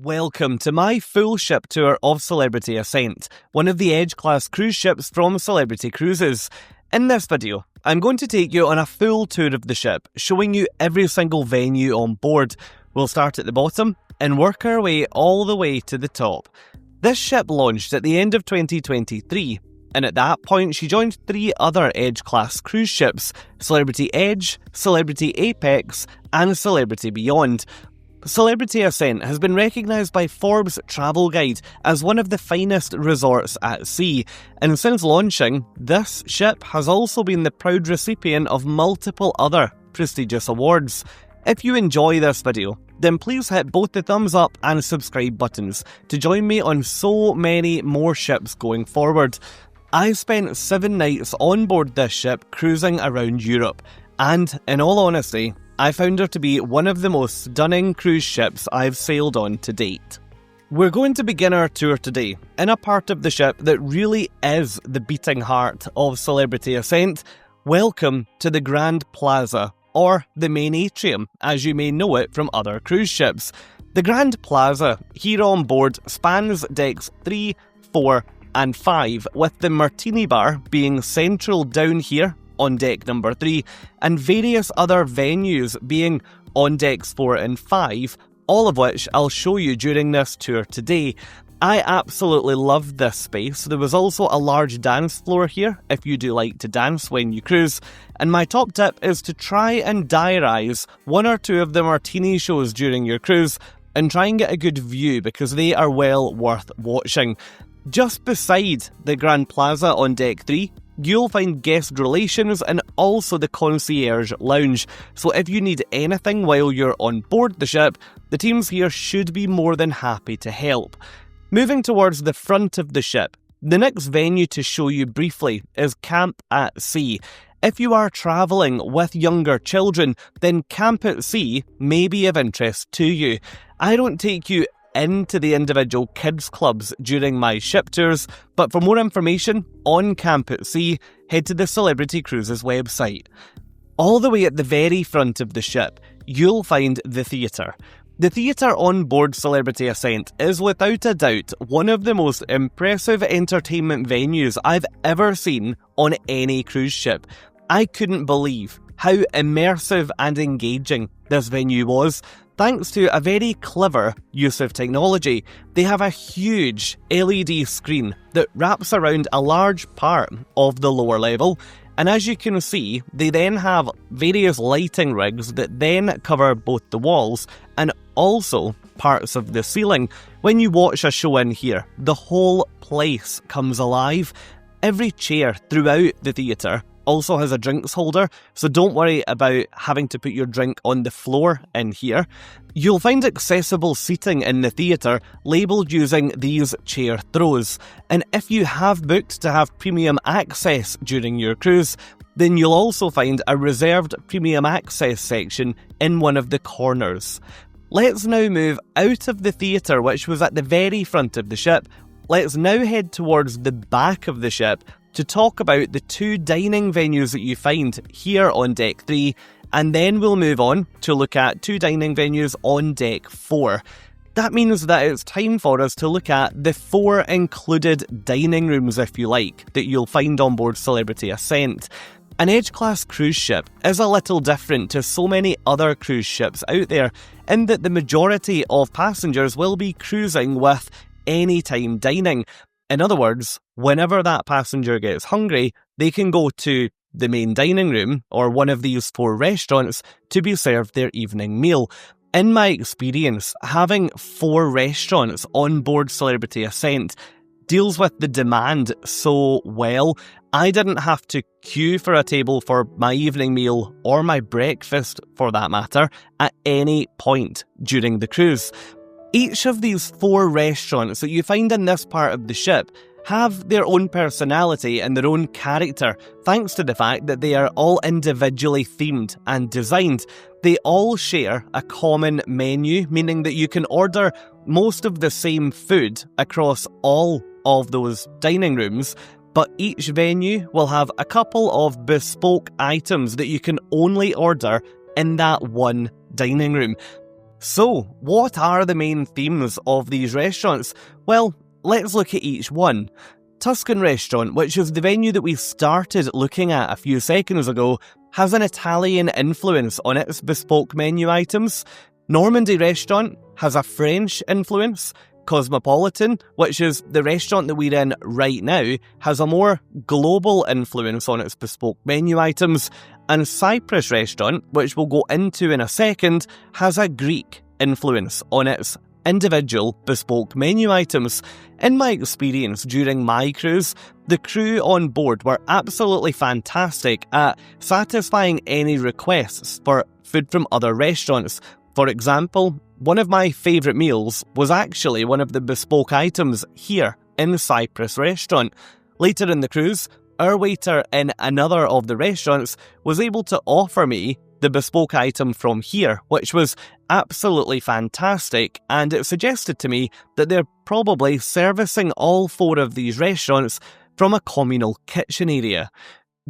Welcome to my full ship tour of Celebrity Ascent, one of the Edge-class cruise ships from Celebrity Cruises. In this video, I'm going to take you on a full tour of the ship, showing you every single venue on board. We'll start at the bottom and work our way all the way to the top. This ship launched at the end of 2023, and at that point she joined 3 other Edge-class cruise ships, Celebrity Edge, Celebrity Apex, and Celebrity Beyond. Celebrity Ascent has been recognised by Forbes Travel Guide as one of the finest resorts at sea, and since launching, this ship has also been the proud recipient of multiple other prestigious awards. If you enjoy this video, then please hit both the thumbs up and subscribe buttons to join me on so many more ships going forward. I spent 7 nights on board this ship cruising around Europe, and in all honesty, I found her to be one of the most stunning cruise ships I've sailed on to date. We're going to begin our tour today in a part of the ship that really is the beating heart of Celebrity Ascent. Welcome to the Grand Plaza, or the main atrium, as you may know it from other cruise ships. The Grand Plaza here on board spans decks 3, 4 and 5, with the Martini Bar being central down here on deck number 3, and various other venues being on decks 4 and 5, all of which I'll show you during this tour today. I absolutely love this space. There was also a large dance floor here if you do like to dance when you cruise, and my top tip is to try and diarise 1 or 2 of the Martini shows during your cruise and try and get a good view because they are well worth watching. Just beside the Grand Plaza on deck 3, you'll find guest relations and also the concierge lounge, so if you need anything while you're on board the ship, the teams here should be more than happy to help. Moving towards the front of the ship, the next venue to show you briefly is Camp at Sea. If you are travelling with younger children, then Camp at Sea may be of interest to you. I don't take you into the individual kids clubs during my ship tours, but for more information on Camp at Sea, head to the Celebrity Cruises website. All the way at the very front of the ship, you'll find the theatre. The theatre on board Celebrity Ascent is without a doubt one of the most impressive entertainment venues I've ever seen on any cruise ship. I couldn't believe how immersive and engaging this venue was. Thanks to a very clever use of technology, they have a huge LED screen that wraps around a large part of the lower level, and as you can see, they then have various lighting rigs that then cover both the walls and also parts of the ceiling. When you watch a show in here, the whole place comes alive. Every chair throughout the theatre also has a drinks holder, so don't worry about having to put your drink on the floor in here. You'll find accessible seating in the theatre labelled using these chair throws, and if you have booked to have premium access during your cruise, then you'll also find a reserved premium access section in one of the corners. Let's now move out of the theatre, which was at the very front of the ship. Let's now head towards the back of the ship to talk about the 2 dining venues that you find here on deck 3, and then we'll move on to look at 2 dining venues on deck 4. That means that it's time for us to look at the 4 included dining rooms, if you like, that you'll find on board Celebrity Ascent. An Edge-class cruise ship is a little different to so many other cruise ships out there, in that the majority of passengers will be cruising with anytime dining. In other words, whenever that passenger gets hungry, they can go to the main dining room or one of these 4 restaurants to be served their evening meal. In my experience, having 4 restaurants on board Celebrity Ascent deals with the demand so well. I didn't have to queue for a table for my evening meal or my breakfast, for that matter, at any point during the cruise. Each of these 4 restaurants that you find in this part of the ship have their own personality and their own character, thanks to the fact that they are all individually themed and designed. They all share a common menu, meaning that you can order most of the same food across all of those dining rooms, but each venue will have a couple of bespoke items that you can only order in that one dining room. So, what are the main themes of these restaurants? Well, let's look at each one. Tuscan Restaurant, which is the venue that we started looking at a few seconds ago, has an Italian influence on its bespoke menu items. Normandy Restaurant has a French influence. Cosmopolitan, which is the restaurant that we're in right now, has a more global influence on its bespoke menu items. And Cyprus Restaurant, which we'll go into in a second, has a Greek influence on its individual bespoke menu items. In my experience during my cruise, the crew on board were absolutely fantastic at satisfying any requests for food from other restaurants. For example, one of my favourite meals was actually one of the bespoke items here in the Cyprus Restaurant. Later in the cruise, our waiter in another of the restaurants was able to offer me the bespoke item from here, which was absolutely fantastic, and it suggested to me that they're probably servicing all 4 of these restaurants from a communal kitchen area.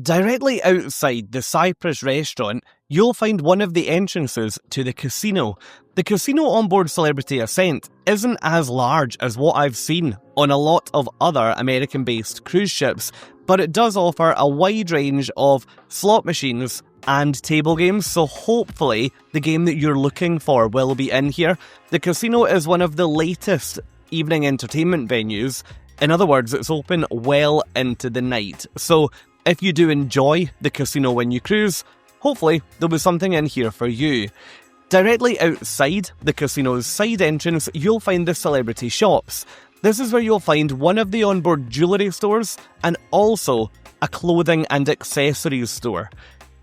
Directly outside the Cyprus Restaurant, you'll find one of the entrances to the casino. The casino on board Celebrity Ascent isn't as large as what I've seen on a lot of other American-based cruise ships, but it does offer a wide range of slot machines and table games, so hopefully the game that you're looking for will be in here. The casino is one of the latest evening entertainment venues. In other words, it's open well into the night. So if you do enjoy the casino when you cruise, hopefully there'll be something in here for you. Directly outside the casino's side entrance, you'll find the celebrity shops. This is where you'll find one of the onboard jewellery stores and also a clothing and accessories store.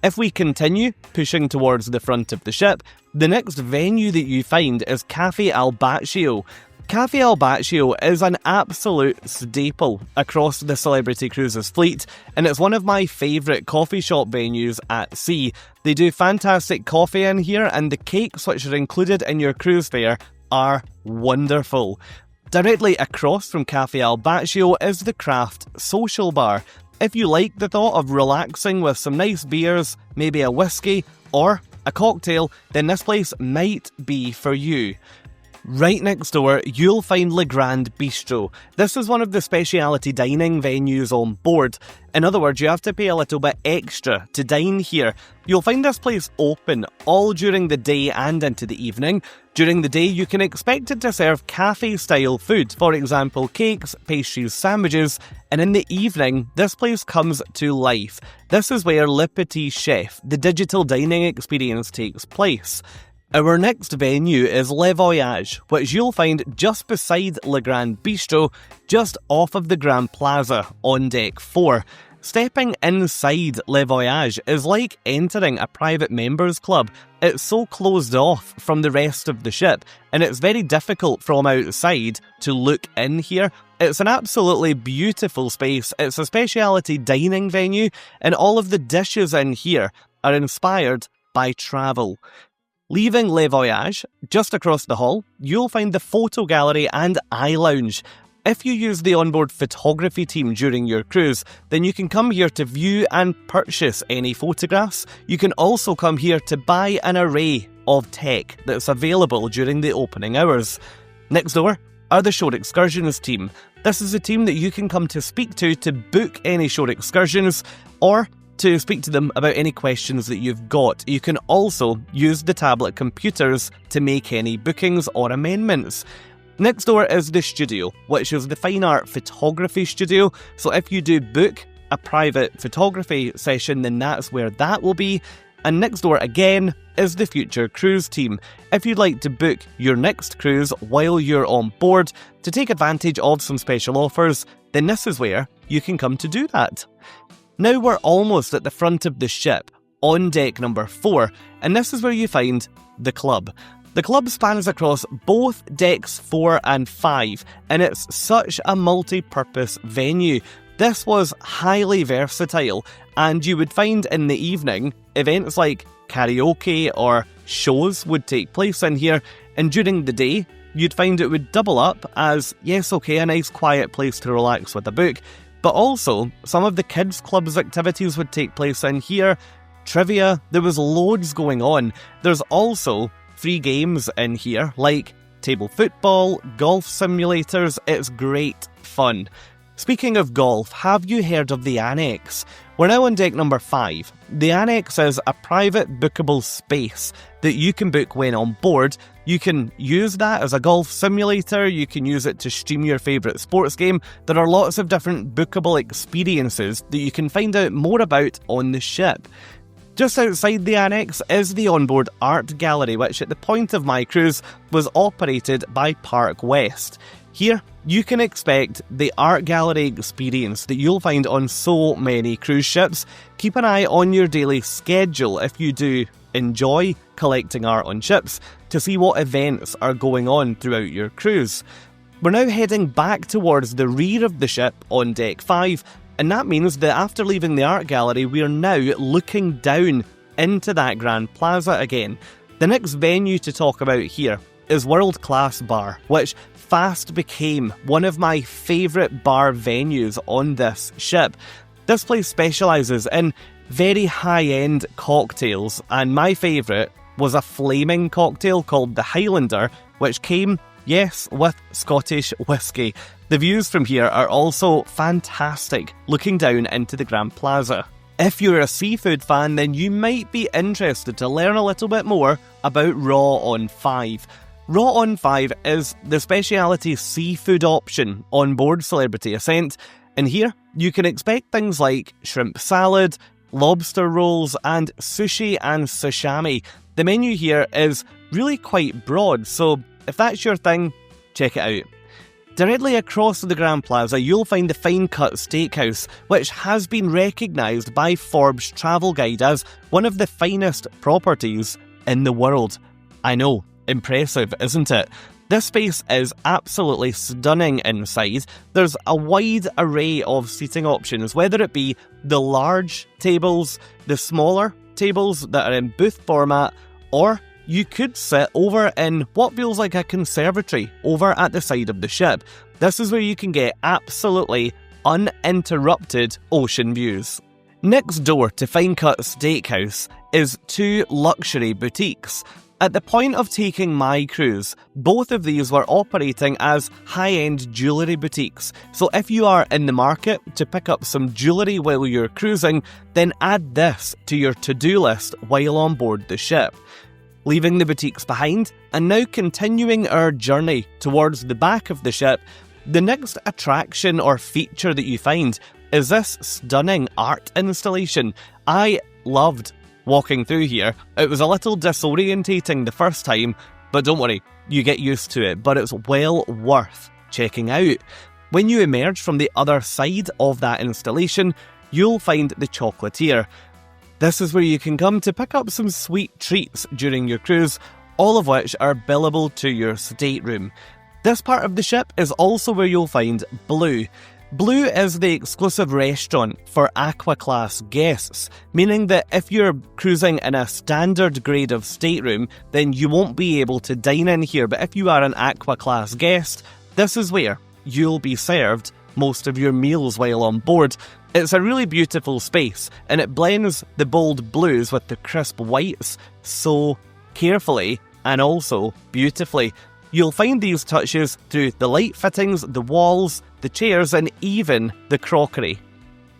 If we continue pushing towards the front of the ship, the next venue that you find is Cafe Al Baccio. Cafe Al Baccio is an absolute staple across the Celebrity Cruises fleet, and it's one of my favourite coffee shop venues at sea. They do fantastic coffee in here, and the cakes which are included in your cruise fare are wonderful. Directly across from Cafe Al Baccio is the Craft Social Bar. If you like the thought of relaxing with some nice beers, maybe a whiskey or a cocktail, then this place might be for you. Right next door, you'll find Le Grand Bistro. This is one of the specialty dining venues on board. In other words, you have to pay a little bit extra to dine here. You'll find this place open all during the day and into the evening. During the day, you can expect it to serve cafe-style food, for example, cakes, pastries, sandwiches, and in the evening, this place comes to life. This is where Le Petit Chef, the digital dining experience, takes place. Our next venue is Le Voyage, which you'll find just beside Le Grand Bistro, just off of the Grand Plaza on Deck 4. Stepping inside Le Voyage is like entering a private members club. It's so closed off from the rest of the ship, and it's very difficult from outside to look in here. It's an absolutely beautiful space. It's a specialty dining venue, and all of the dishes in here are inspired by travel. Leaving Le Voyage, just across the hall, you'll find the photo gallery and eye lounge. If you use the onboard photography team during your cruise, then you can come here to view and purchase any photographs. You can also come here to buy an array of tech that's available during the opening hours. Next door are the shore excursions team. This is a team that you can come to speak to book any shore excursions or to speak to them about any questions that you've got. You can also use the tablet computers to make any bookings or amendments. Next door is the studio, which is the fine art photography studio. So if you do book a private photography session, then that's where that will be. And next door again is the future cruise team. If you'd like to book your next cruise while you're on board to take advantage of some special offers, then this is where you can come to do that. Now we're almost at the front of the ship, on deck number 4, and this is where you find the club. The club spans across both decks 4 and 5, and it's such a multi-purpose venue. This was highly versatile, and you would find in the evening, events like karaoke or shows would take place in here, and during the day, you'd find it would double up as, yes, okay, a nice quiet place to relax with a book, but also some of the kids' club's activities would take place in here. Trivia, there was loads going on. There's also free games in here, like table football, golf simulators. It's great fun. Speaking of golf, have you heard of the Annex? We're now on deck number 5. The Annex is a private bookable space that you can book when on board. You can use that as a golf simulator, you can use it to stream your favourite sports game. There are lots of different bookable experiences that you can find out more about on the ship. Just outside the Annex is the onboard art gallery, which at the point of my cruise was operated by Park West. Here, you can expect the art gallery experience that you'll find on so many cruise ships. Keep an eye on your daily schedule if you do enjoy collecting art on ships to see what events are going on throughout your cruise. We're now heading back towards the rear of the ship on deck 5, and that means that after leaving the art gallery, we are now looking down into that Grand Plaza again. The next venue to talk about here is World Class Bar, which fast became one of my favourite bar venues on this ship. This place specialises in very high-end cocktails, and my favourite was a flaming cocktail called the Highlander, which came, yes, with Scottish whisky. The views from here are also fantastic, looking down into the Grand Plaza. If you're a seafood fan, then you might be interested to learn a little bit more about Raw on 5. Raw on 5 is the speciality seafood option on board Celebrity Ascent, and here you can expect things like shrimp salad, lobster rolls, and sushi and sashimi. The menu here is really quite broad, so if that's your thing, check it out. Directly across the Grand Plaza, you'll find the Fine Cut Steakhouse, which has been recognised by Forbes Travel Guide as one of the finest properties in the world. I know, impressive, isn't it? This space is absolutely stunning inside. There's a wide array of seating options, whether it be the large tables, the smaller tables that are in booth format, or you could sit over in what feels like a conservatory over at the side of the ship. This is where you can get absolutely uninterrupted ocean views. Next door to Fine Cut Steakhouse is 2 luxury boutiques. At the point of taking my cruise, both of these were operating as high-end jewellery boutiques, so if you are in the market to pick up some jewellery while you're cruising, then add this to your to-do list while on board the ship. Leaving the boutiques behind, and now continuing our journey towards the back of the ship, the next attraction or feature that you find is this stunning art installation. I loved walking through here. It was a little disorientating the first time, but don't worry, you get used to it, but it's well worth checking out. When you emerge from the other side of that installation, you'll find the chocolatier. This is where you can come to pick up some sweet treats during your cruise, all of which are billable to your stateroom. This part of the ship is also where you'll find Blue. Blue is the exclusive restaurant for Aqua Class guests, meaning that if you're cruising in a standard grade of stateroom, then you won't be able to dine in here, but if you are an Aqua Class guest, this is where you'll be served most of your meals while on board. It's a really beautiful space, and it blends the bold blues with the crisp whites so carefully and also beautifully. You'll find these touches through the light fittings, the walls, the chairs, and even the crockery.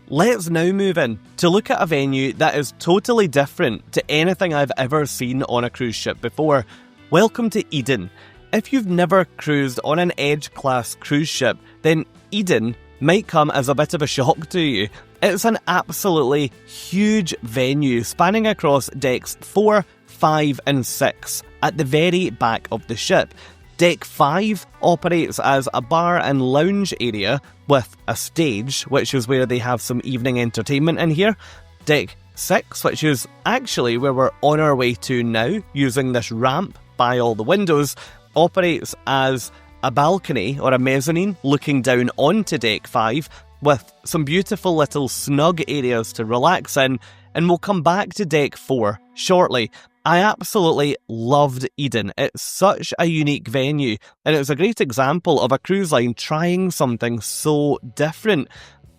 Let's now move in to look at a venue that is totally different to anything I've ever seen on a cruise ship before. Welcome to Eden. If you've never cruised on an Edge-class cruise ship, then Eden might come as a bit of a shock to you. It's an absolutely huge venue spanning across decks 4, 5 and 6 at the very back of the ship. Deck 5 operates as a bar and lounge area with a stage, which is where they have some evening entertainment in here. Deck 6, which is actually where we're on our way to now, using this ramp by all the windows, operates as a balcony or a mezzanine looking down onto Deck 5 with some beautiful little snug areas to relax in, and we'll come back to Deck 4 shortly. I absolutely loved Eden. It's such a unique venue, and it's a great example of a cruise line trying something so different.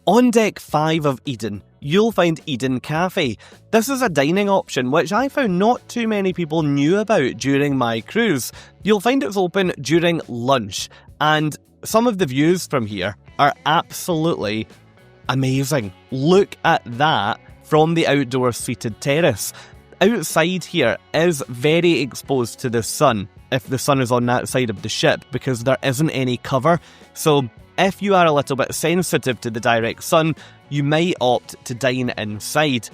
On Deck 5 of Eden, you'll find Eden Cafe. This is a dining option which I found not too many people knew about during my cruise. You'll find it's open during lunch, and some of the views from here are absolutely amazing. Look at that from the outdoor seated terrace. Outside here is very exposed to the sun, if the sun is on that side of the ship, because there isn't any cover. So if you are a little bit sensitive to the direct sun, you might opt to dine inside.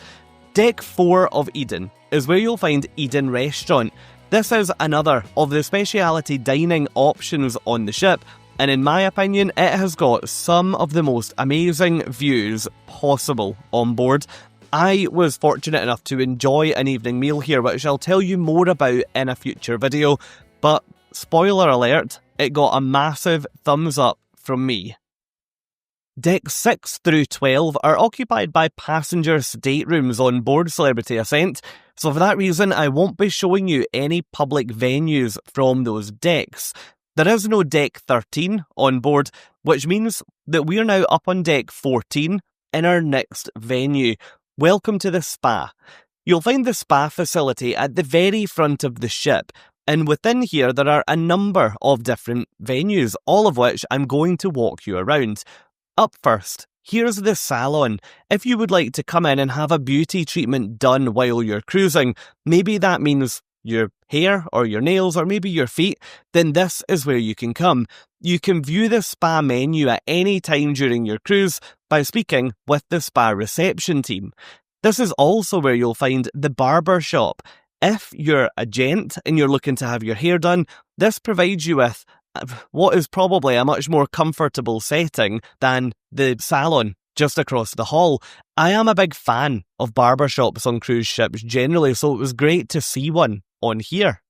Deck 4 of Eden is where you'll find Eden Restaurant. This is another of the speciality dining options on the ship, and in my opinion, it has got some of the most amazing views possible on board. I was fortunate enough to enjoy an evening meal here, which I'll tell you more about in a future video, but spoiler alert, it got a massive thumbs up from me. Decks 6 through 12 are occupied by passenger staterooms on board Celebrity Ascent, so for that reason I won't be showing you any public venues from those decks. There is no Deck 13 on board, which means that we are now up on Deck 14 in our next venue. Welcome to the spa. You'll find the spa facility at the very front of the ship, and within here there are a number of different venues, all of which I'm going to walk you around. Up first, here's the salon. If you would like to come in and have a beauty treatment done while you're cruising, maybe that means your hair or your nails or maybe your feet, then this is where you can come. You can view the spa menu at any time during your cruise by speaking with the spa reception team. This is also where you'll find the barber shop. If you're a gent and you're looking to have your hair done, this provides you with what is probably a much more comfortable setting than the salon just across the hall. I am a big fan of barbershops on cruise ships generally, so it was great to see one on here.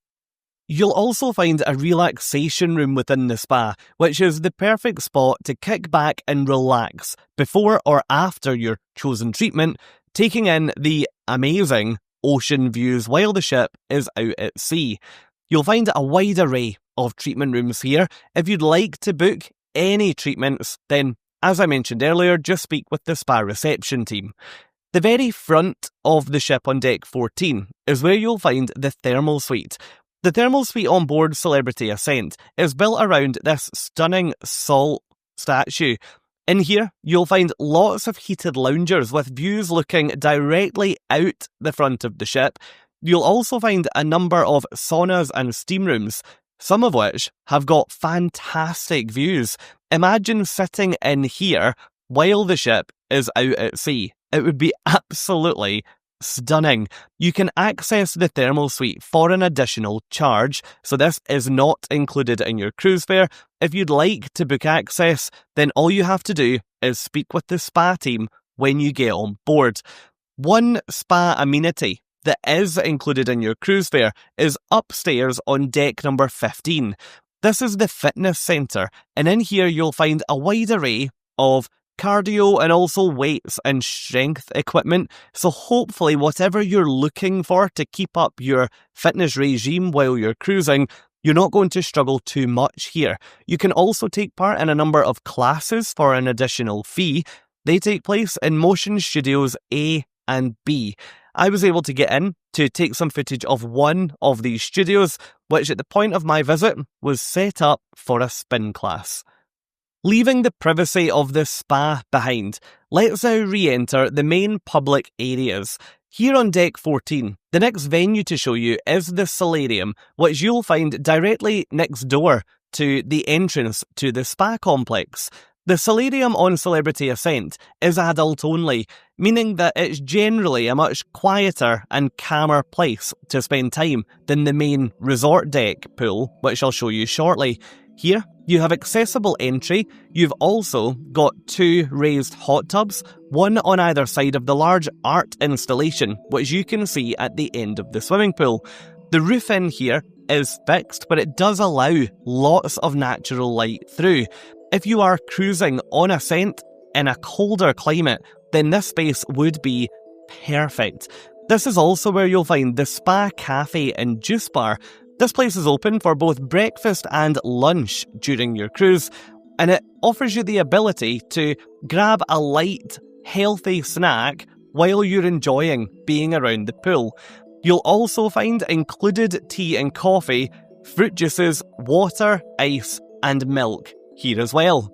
You'll also find a relaxation room within the spa, which is the perfect spot to kick back and relax before or after your chosen treatment, taking in the amazing ocean views while the ship is out at sea. You'll find a wide array of treatment rooms here. If you'd like to book any treatments, then as I mentioned earlier, just speak with the spa reception team. The very front of the ship on Deck 14 is where you'll find the thermal suite. The thermal suite on board Celebrity Ascent is built around this stunning salt statue. In here, you'll find lots of heated loungers with views looking directly out the front of the ship. You'll also find a number of saunas and steam rooms, some of which have got fantastic views. Imagine sitting in here while the ship is out at sea. It would be absolutely stunning. You can access the thermal suite for an additional charge, so this is not included in your cruise fare. If you'd like to book access, then all you have to do is speak with the spa team when you get on board. One spa amenity that is included in your cruise fare is upstairs on deck number 15. This is the fitness centre, and in here you'll find a wide array of cardio and also weights and strength equipment, so hopefully whatever you're looking for to keep up your fitness regime while you're cruising, you're not going to struggle too much here. You can also take part in a number of classes for an additional fee. They take place in Motion Studios A and B. I was able to get in to take some footage of one of these studios, which at the point of my visit was set up for a spin class. Leaving the privacy of the spa behind, let's now re-enter the main public areas. Here on Deck 14, the next venue to show you is the solarium, which you'll find directly next door to the entrance to the spa complex. The solarium on Celebrity Ascent is adult only, meaning that it's generally a much quieter and calmer place to spend time than the main resort deck pool, which I'll show you shortly. Here, you have accessible entry. You've also got two raised hot tubs, one on either side of the large art installation, which you can see at the end of the swimming pool. The roof in here is fixed, but it does allow lots of natural light through. If you are cruising on Ascent in a colder climate, then this space would be perfect. This is also where you'll find the spa cafe and juice bar. This place is open for both breakfast and lunch during your cruise, and it offers you the ability to grab a light, healthy snack while you're enjoying being around the pool. You'll also find included tea and coffee, fruit juices, water, ice, and milk here as well.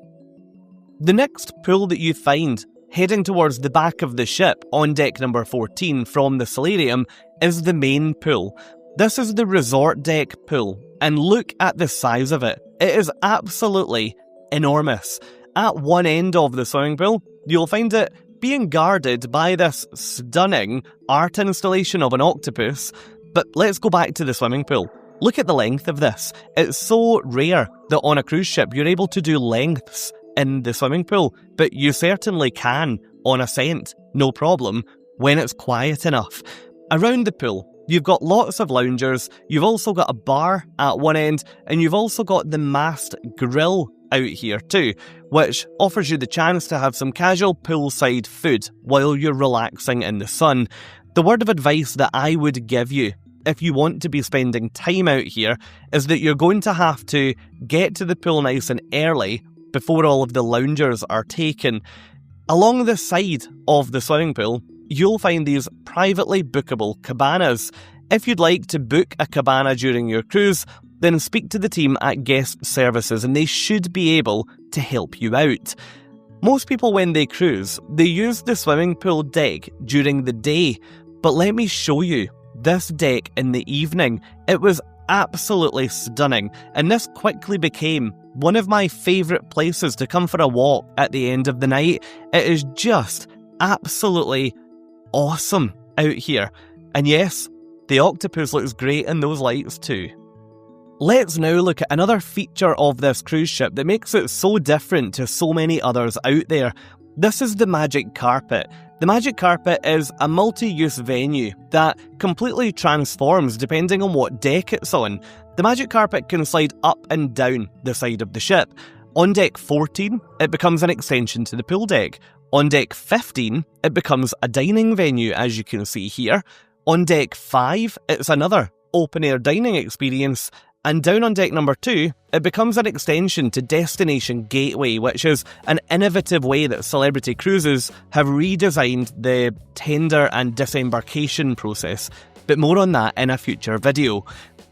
The next pool that you find heading towards the back of the ship on deck number 14 from the solarium is the main pool. This is the resort deck pool, and look at the size of it. It is absolutely enormous. At one end of the swimming pool, you'll find it being guarded by this stunning art installation of an octopus. But let's go back to the swimming pool. Look at the length of this. It's so rare that on a cruise ship you're able to do lengths in the swimming pool, but you certainly can on Ascent, no problem, when it's quiet enough. Around the pool, you've got lots of loungers, you've also got a bar at one end, and you've also got the mast grill out here too, which offers you the chance to have some casual poolside food while you're relaxing in the sun. The word of advice that I would give you if you want to be spending time out here is that you're going to have to get to the pool nice and early before all of the loungers are taken. Along the side of the swimming pool, you'll find these privately bookable cabanas. If you'd like to book a cabana during your cruise, then speak to the team at Guest Services and they should be able to help you out. Most people, when they cruise, they use the swimming pool deck during the day, but let me show you this deck in the evening. It was absolutely stunning, and this quickly became one of my favourite places to come for a walk at the end of the night. It is just absolutely awesome out here. And yes, the octopus looks great in those lights too. Let's now look at another feature of this cruise ship that makes it so different to so many others out there. This is the Magic Carpet. The Magic Carpet is a multi-use venue that completely transforms depending on what deck it's on. The Magic Carpet can slide up and down the side of the ship. On deck 14, it becomes an extension to the pool deck. On deck 15, it becomes a dining venue, as you can see here. On deck 5, it's another open-air dining experience. And down on deck number 2, it becomes an extension to Destination Gateway, which is an innovative way that Celebrity Cruises have redesigned the tender and disembarkation process. But more on that in a future video.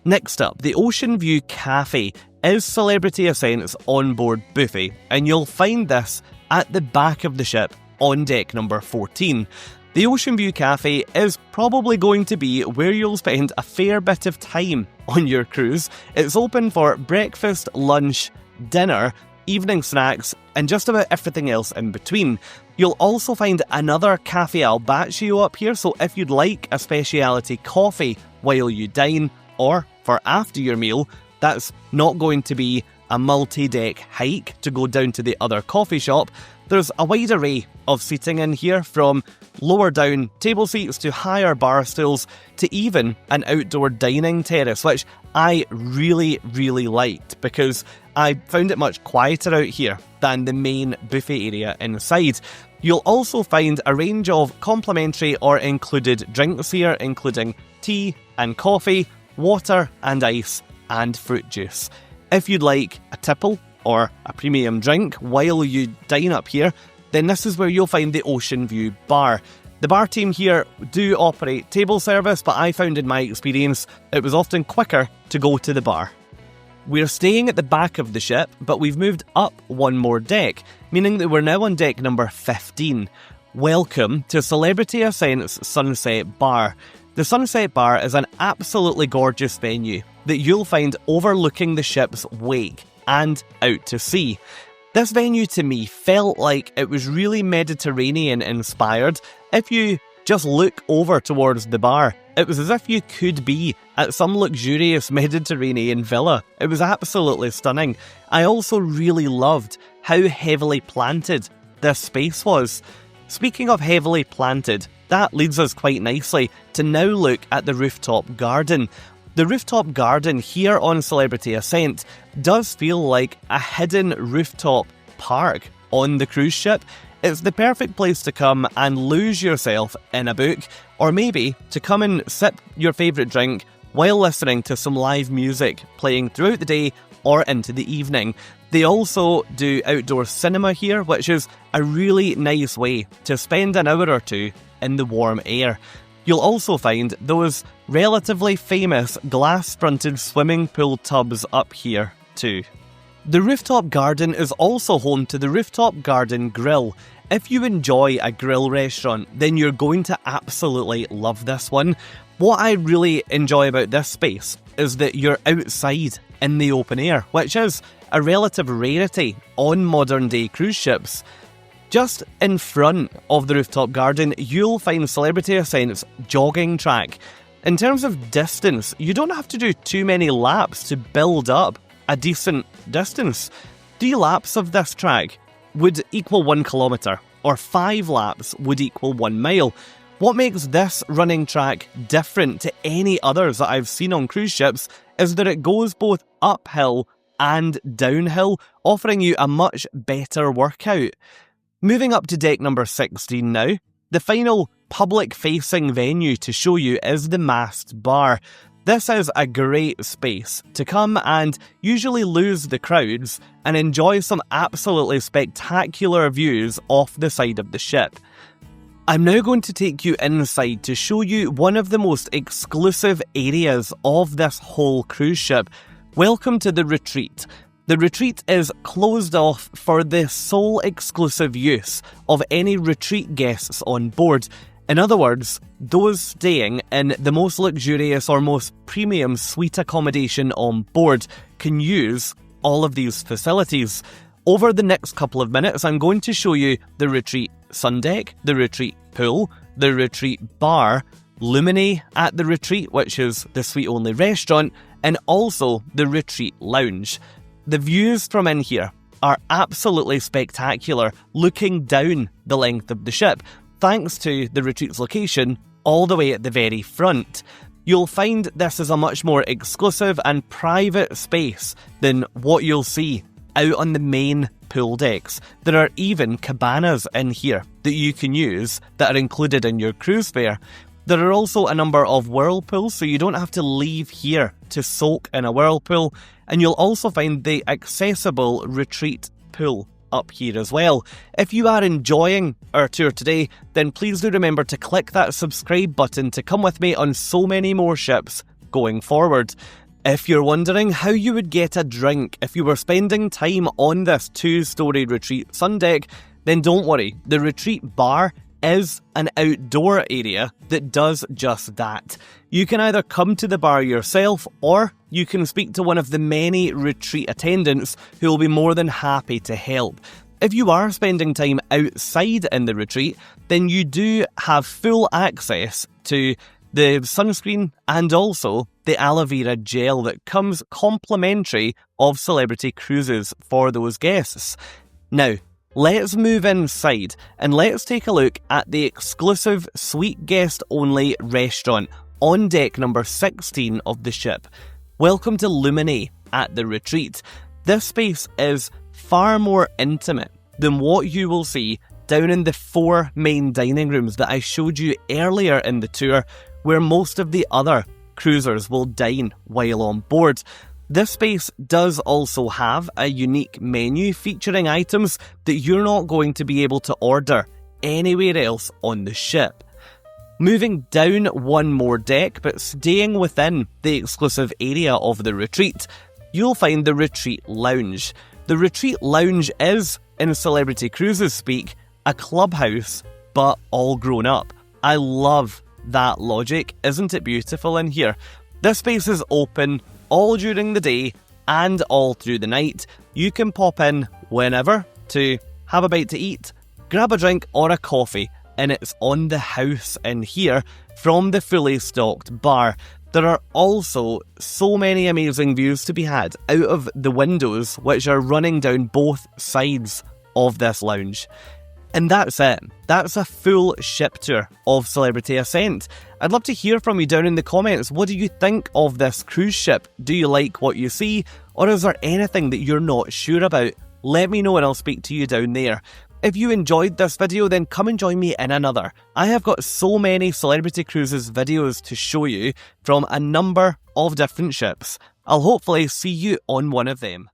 Next up, the Ocean View Cafe is Celebrity Ascent's onboard buffet, and you'll find this at the back of the ship on deck number 14. The Ocean View Cafe is probably going to be where you'll spend a fair bit of time on your cruise. It's open for breakfast, lunch, dinner, evening snacks, and just about everything else in between. You'll also find another Cafe Al Baccio up here, so if you'd like a speciality coffee while you dine, or for after your meal, that's not going to be a multi-deck hike to go down to the other coffee shop. There's a wide array of seating in here, from lower down table seats to higher bar stools to even an outdoor dining terrace, which I really liked because I found it much quieter out here than the main buffet area inside. You'll also find a range of complimentary or included drinks here, including tea and coffee, water and ice, and fruit juice. If you'd like a tipple or a premium drink while you dine up here, then this is where you'll find the Ocean View Bar. The bar team here do operate table service, but I found in my experience it was often quicker to go to the bar. We're staying at the back of the ship, but we've moved up one more deck, meaning that we're now on deck number 15. Welcome to Celebrity Ascent's Sunset Bar. The Sunset Bar is an absolutely gorgeous venue that you'll find overlooking the ship's wake and out to sea. This venue to me felt like it was really Mediterranean inspired. If you just look over towards the bar, it was as if you could be at some luxurious Mediterranean villa. It was absolutely stunning. I also really loved how heavily planted this space was. Speaking of heavily planted, that leads us quite nicely to now look at the rooftop garden. The rooftop garden here on Celebrity Ascent does feel like a hidden rooftop park on the cruise ship. It's the perfect place to come and lose yourself in a book, or maybe to come and sip your favourite drink while listening to some live music playing throughout the day or into the evening. They also do outdoor cinema here, which is a really nice way to spend an hour or two in the warm air. You'll also find those relatively famous glass-fronted swimming pool tubs up here too. The rooftop garden is also home to the Rooftop Garden Grill. If you enjoy a grill restaurant, then you're going to absolutely love this one. What I really enjoy about this space is that you're outside in the open air, which is a relative rarity on modern day cruise ships. Just in front of the rooftop garden, you'll find Celebrity Ascent's jogging track. In terms of distance, you don't have to do too many laps to build up a decent distance. 3 laps of this track would equal 1 kilometre, or 5 laps would equal 1 mile. What makes this running track different to any others that I've seen on cruise ships is that it goes both uphill and downhill, offering you a much better workout. Moving up to deck number 16 now, the final public-facing venue to show you is the Mast Bar. This is a great space to come and usually lose the crowds and enjoy some absolutely spectacular views off the side of the ship. I'm now going to take you inside to show you one of the most exclusive areas of this whole cruise ship. Welcome to the retreat. The retreat is closed off for the sole exclusive use of any retreat guests on board. In other words, those staying in the most luxurious or most premium suite accommodation on board can use all of these facilities. Over the next couple of minutes, I'm going to show you the retreat sun deck, the retreat pool, the retreat bar, Luminae at the retreat, which is the suite-only restaurant, and also the retreat lounge. The views from in here are absolutely spectacular, looking down the length of the ship, thanks to the retreat's location all the way at the very front. You'll find this is a much more exclusive and private space than what you'll see out on the main pool decks. There are even cabanas in here that you can use that are included in your cruise fare. There are also a number of whirlpools, so you don't have to leave here to soak in a whirlpool, and you'll also find the accessible retreat pool up here as well. If you are enjoying our tour today, then please do remember to click that subscribe button to come with me on so many more ships going forward. If you're wondering how you would get a drink if you were spending time on this 2-storey retreat sun deck, then don't worry, the retreat bar is an outdoor area that does just that. You can either come to the bar yourself, or you can speak to one of the many retreat attendants who will be more than happy to help. If you are spending time outside in the retreat, then you do have full access to the sunscreen and also the aloe vera gel that comes complimentary of Celebrity Cruises for those guests. Now, let's move inside and let's take a look at the exclusive suite guest only restaurant on deck number 16 of the ship. Welcome to Luminae at the retreat. This space is far more intimate than what you will see down in the 4 main dining rooms that I showed you earlier in the tour, where most of the other cruisers will dine while on board. This space does also have a unique menu featuring items that you're not going to be able to order anywhere else on the ship. Moving down one more deck, but staying within the exclusive area of the retreat, you'll find the retreat lounge. The retreat lounge is, in Celebrity Cruises speak, a clubhouse, but all grown up. I love that logic. Isn't it beautiful in here? This space is open all during the day and all through the night. You can pop in whenever to have a bite to eat, grab a drink or a coffee, and it's on the house in here from the fully stocked bar. There are also so many amazing views to be had out of the windows which are running down both sides of this lounge. And that's it. That's a full ship tour of Celebrity Ascent. I'd love to hear from you down in the comments. What do you think of this cruise ship? Do you like what you see? Or is there anything that you're not sure about? Let me know and I'll speak to you down there. If you enjoyed this video, then come and join me in another. I have got so many Celebrity Cruises videos to show you from a number of different ships. I'll hopefully see you on one of them.